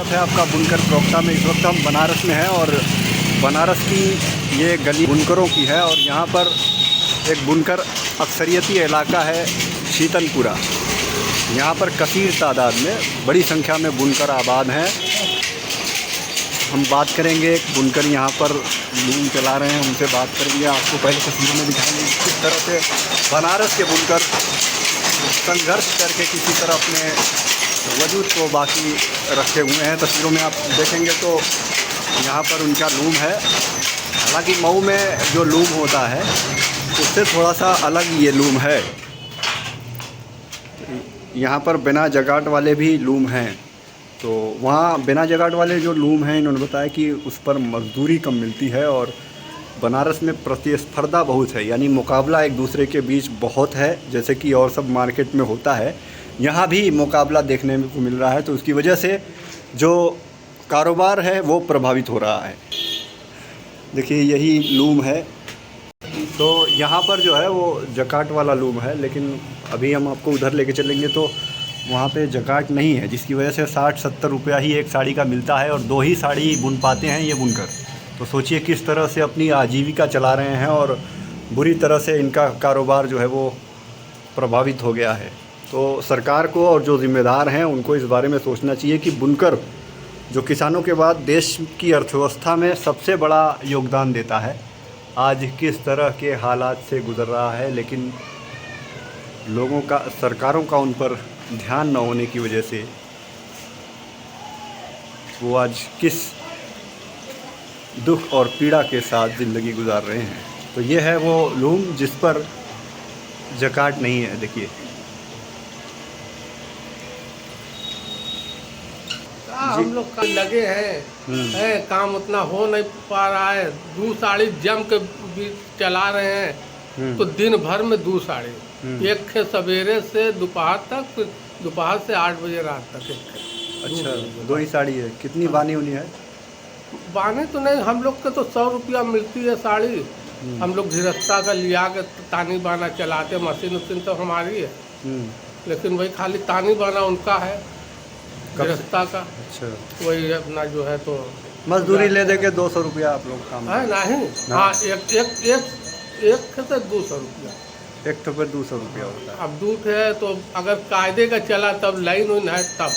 स्वागत है आपका बुनकर प्रवक्ता में। इस वक्त हम बनारस में हैं और बनारस की ये गली बुनकरों की है और यहाँ पर एक बुनकर अक्सरियती इलाका है शीतलपुरा। यहाँ पर कसीर तादाद में बड़ी संख्या में बुनकर आबाद हैं। हम बात करेंगे, एक बुनकर यहाँ पर लूम चला रहे हैं, उनसे बात करेंगे। आपको पहले तस्वीर में दिखाएंगे किस तरह से बनारस के बुनकर संघर्ष करके किसी तरह अपने वजूद को बाकी रखे हुए हैं। तस्वीरों में आप देखेंगे तो यहाँ पर उनका लूम है। हालांकि मऊ में जो लूम होता है उससे थोड़ा सा अलग ये लूम है। यहाँ पर बिना जगाट वाले भी लूम हैं, तो वहाँ बिना जगाट वाले जो लूम हैं इन्होंने बताया कि उस पर मजदूरी कम मिलती है और बनारस में प्रतिस्पर्धा बहुत है, यानी मुकाबला एक दूसरे के बीच बहुत है, जैसे कि और सब मार्केट में होता है। यहाँ भी मुकाबला देखने को मिल रहा है, तो उसकी वजह से जो कारोबार है वो प्रभावित हो रहा है। देखिए यही लूम है, तो यहाँ पर जो है वो जकाट वाला लूम है, लेकिन अभी हम आपको उधर लेके चलेंगे तो वहाँ पे जकाट नहीं है, जिसकी वजह से 60-70 रुपया ही एक साड़ी का मिलता है और 2 ही साड़ी बुन पाते हैं ये बुनकर। तो सोचिए किस तरह से अपनी आजीविका चला रहे हैं और बुरी तरह से इनका कारोबार जो है वो प्रभावित हो गया है। तो सरकार को और जो ज़िम्मेदार हैं उनको इस बारे में सोचना चाहिए कि बुनकर जो किसानों के बाद देश की अर्थव्यवस्था में सबसे बड़ा योगदान देता है, आज किस तरह के हालात से गुज़र रहा है। लेकिन लोगों का, सरकारों का उन पर ध्यान न होने की वजह से वो आज किस दुख और पीड़ा के साथ ज़िंदगी गुजार रहे हैं। तो ये है वो लूम जिस पर जकाट नहीं है। देखिए हम लोग का लगे हैं, काम उतना हो नहीं पा रहा है। 2 साड़ी जम के भी चला रहे हैं, तो दिन भर में 2 साड़ी, एक खे सवेरे से दोपहर तक, फिर दोपहर से 8 बजे रात तक एक खे। अच्छा, 2 ही साड़ी है। कितनी बानी उनी है? बाने तो नहीं, हम लोग के तो 100 रुपया मिलती है साड़ी। हम लोग गृहस्था का लिया के तानी बाना चलाते, मशीन उशीन तो हमारी है, लेकिन वही खाली तानी बाना उनका है गृहस्था का। अच्छा, वही अपना जो है तो मजदूरी ले दे के 200 रुपया आप लोग काम है नहीं। हाँ, एक से 200 रुपया, एक तो पर 200 रुपया होता है। अब दूध है तो अगर कायदे का चला तब लाइन उन है तब,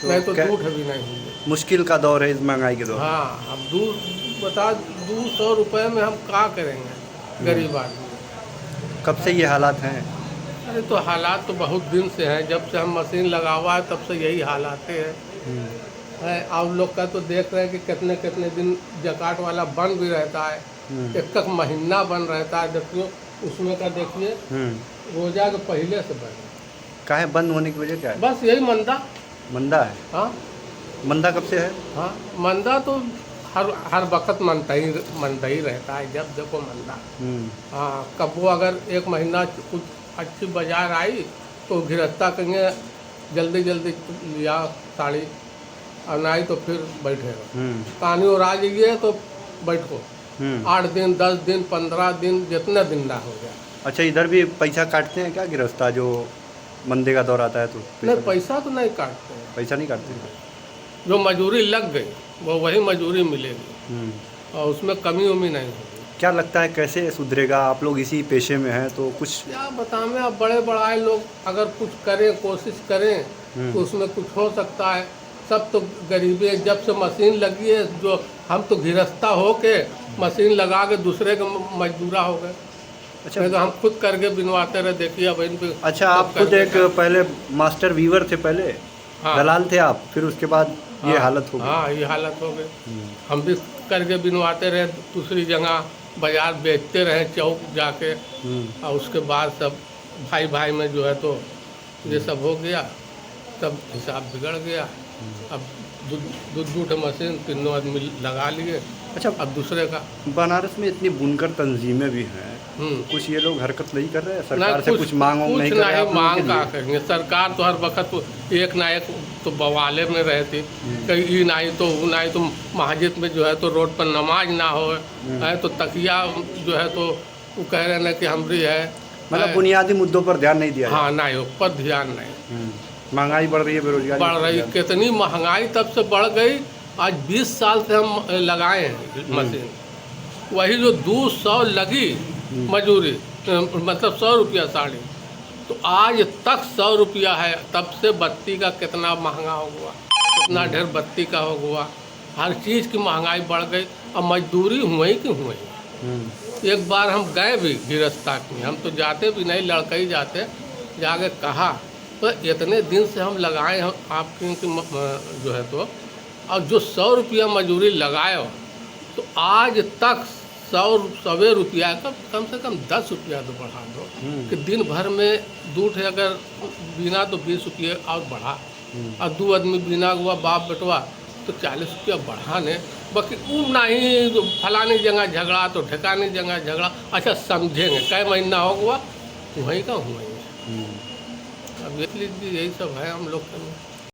तो नहीं तो दूध भी नहीं हुई। मुश्किल का दौर है इस महंगाई के दौर। हाँ, अब दूध बता 200 रुपये में हम क्या करेंगे गरीब आदमी। कब से ये हालात हैं? अरे तो हालात तो बहुत दिन से हैं, जब से हम मशीन लगा हुआ है तब से यही हालात है। आप लोग का तो देख रहे हैं कि कितने कितने दिन जकाट वाला बंद भी रहता है, एक महीना बंद रहता है। देखिए उसमें का देखिए रोजा तो पहले से बंद। काहे बंद होने की वजह क्या है? बस यही मंदा है। हाँ, मंदा कब से है? हाँ, मंदा तो हर वक्त मंदा ही रहता है, जब देखो मंदा। हाँ, कब वो अगर एक महीना कुछ अच्छी बाजार आई तो गृहस्था कहेंगे जल्दी जल्दी लिया साड़ी, और नहीं तो फिर बैठेगा। पानी और आ जाइए तो बैठो 8 दिन 10 दिन 15 दिन जितना दिन ना हो गया। अच्छा, इधर भी पैसा काटते हैं क्या गृहस्था जो मंदे का दौर आता है? तो नहीं, पैसा तो नहीं काटते हैं। पैसा नहीं काटते हैं। जो मजदूरी लग गई वो वही मजदूरी मिलेगी और उसमें कमी उमी नहीं होगी। क्या लगता है कैसे सुधरेगा? आप लोग इसी पेशे में हैं तो कुछ क्या बताएं। अब बड़े बड़ाए लोग अगर कुछ करें, कोशिश करें तो उसमें कुछ हो सकता है। सब तो गरीबी है, जब से मशीन लगी है, जो हम तो गृहस्था हो के मशीन लगा के दूसरे के मजदूरा हो गए। अच्छा, तो हम खुद करके बिनवाते रहे। देखिए अब इन पे। अच्छा, आप खुद एक पहले मास्टर वीवर थे, पहले दलाल थे आप, फिर उसके बाद ये हालत हो गई। हाँ, ये हालत हो गई। हम भी करके बिनवाते रहे, दूसरी जगह बाजार बेचते रहे चौक जाके, और उसके बाद सब भाई भाई में जो है तो ये सब हो गया, तब हिसाब बिगड़ गया। अब दूध मशीन 3 आदमी लगा लिए। अच्छा, अब दूसरे का। बनारस में इतनी बुनकर तंजीमें भी हैं, कुछ ये लोग हरकत नहीं कर रहे हैं? सरकार से कुछ मांग नहीं कर रहे हैं? मांग का करेंगे? सरकार तो हर वक्त एक ना एक तो बवाले में रहती, कहीं ये नहीं तो वो नहीं, तो मस्जिद में जो है तो रोड पर नमाज ना हो है तो तकिया जो है तो वो कह रहे हैं कि हमरी है। मतलब बुनियादी मुद्दों पर ध्यान नहीं दिया। हाँ, नहीं, ऊपर ध्यान नहीं। महंगाई बढ़ रही है, बेरोजगारी बढ़ रही, कितनी महंगाई तब से बढ़ गई। आज 20 साल से हम लगाए हैं मशीन, वही जो 200 लगी मजूरी, मतलब 100 रुपया साड़ी, तो आज तक 100 रुपया है। तब से बत्ती का कितना महंगा हो गया, कितना ढेर बत्ती का हो गया, हर चीज़ की महंगाई बढ़ गई। और मजदूरी हुई कि हुई। एक बार हम गए भी गिरस्ताक में, हम तो जाते भी नहीं, लड़के ही जाते, जाके कहा तो इतने दिन से हम लगाए हैं आपकी जो है तो, और जो 100 रुपया मजूरी लगाए हो, तो आज तक 100 रुपया का कम से कम 10 रुपया तो बढ़ा दो कि दिन भर में दूठ अगर बिना तो 20 रुपये और बढ़ा, और 2 आदमी बिना हुआ बाप बेटवा तो 40 रुपया बढ़ाने। बाकी वो नहीं जो फलानी जगह झगड़ा तो ठिकानी जगह झगड़ा, अच्छा समझेंगे कई महीना हो गया वहीं का हुआ। अब देख लीजिए यही सब है हम लोग के में।